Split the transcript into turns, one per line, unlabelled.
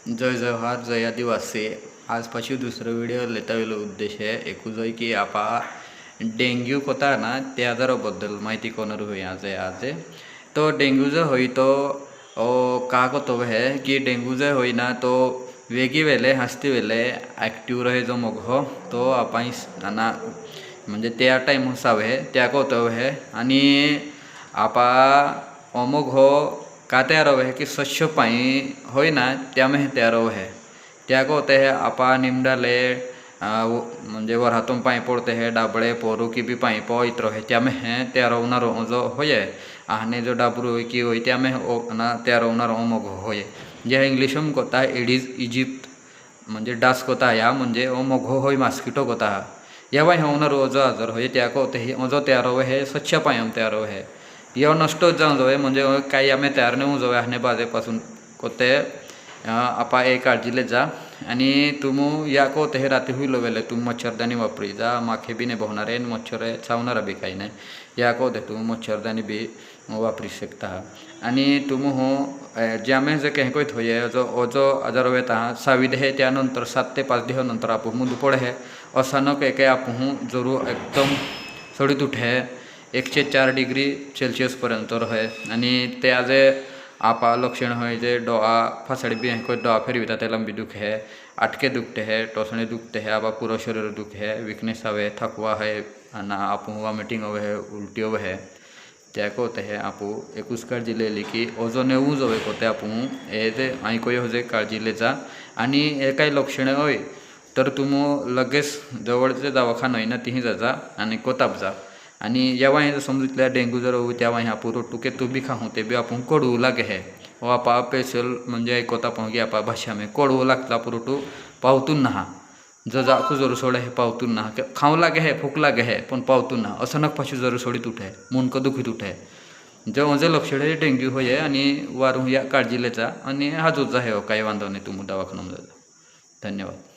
जय जवाहर जय आदिवासी। आज पाછી दूसरा वीडियो लेता वेलो उद्देश है एक जो की आपा डेंग्यू कोता ना त्या आजाराबद्दल माहिती कोणार होई आज तो डेंग्यू जो होई तो का कोतो है कि डेंग्यू जो होई ना तो वेगी वेले हस्ती वेले ॲक्टिव्ह रहे जो मग हो तो आपण ना म्हणजे त्या टाइम हुसावे त्या कोतो है आणि आपा अमोग हो का तैयार है कि स्वच्छ पानी हो ना त्या में तैयार है त्या को होते हैं आपा निमडाले म्हणजे वरातून पाई पड़ते हैं डाबड़े पोरू की भी पाई पो इतरो है त्या में है तैयार होना जो होये आहने जो डाबरू की हो त्या में ना तैयार होना मग होये जे इंग्लिश में कोता है एडीज इजिप्त म्हणजे डास कोता या म्हणजे ओ मग होय मस्किटो कोता या भाई होना जो आजार होये त्या को होते ही जो तैयार हो है स्वच्छ पाई तैयार हो है यो नष्ट जाऊन जावे म्हणजे काही आम्ही तयार नाही होऊन जावे हाने बाजेपासून कोते आपा एक काळजीले जा आणि तुम या को ते रात्री हुई वेले तुम मच्छरदानी वापरी जा माखे भी नहीं बहणारे मच्छर चावणारा भी काही नाही या को ते तुम मच्छरदानी भी वापरी शकता आणि तुम हो जे आम्ही जे कहीं कोई होये जो आजार होता ता साविद है त्यानंतर 7 ते 5 दिवस नंतर आप मुंद पड़े है अचानक एक आप जरूर एकदम सड़ीत उठे 104 डिग्री सेल्सियस पर्यंत रहे आणि ते आज आपा लक्षण है जे डोआ फासड़ी भी कोई डोआ फेरविता ते लंबी दुख है अटके दुखते है टोसने दुखते है आपा पूरा शरीर दुख है वीकनेस आवे थकवा है ना आप वॉमिटिंग हुए है उल्टी हुए है त्या को होते है आप एक काळजी लेली की ओजोने ऊज हवे कोते आप ये आई कोई हो जे काळजी ले जा आणि हे काही लक्षणे होय तर तुम लगेच जवळचे दवाखाना होई ना तीही जा आणि कोताप जा आणि जेव्हा हे समजितल्या डेंग्यू जर हो तेव्हा ह्या पुरो टुके तू भी खाऊं ते भी आपण कोडू लागे है वो आपा स्पेशल म्हणजे ऐकता पाहू की आपा भाषा में कोडू लागता पुरोटू पावतून नहा जाकू जरूर सोडे है पावतून नहा खाऊ लागे है फूक लागे है पण पावतून नहा अचानक पाछू जरूर सोडीत उठे मुंडकं दुखीत उठे जे म्हणजे लक्षण है डेंग्यू होय आणि वारू या काळजी लेचा आणि हाजूच आहे काही वांधव नाही तुम्ही दवाखान्यात जा। धन्यवाद।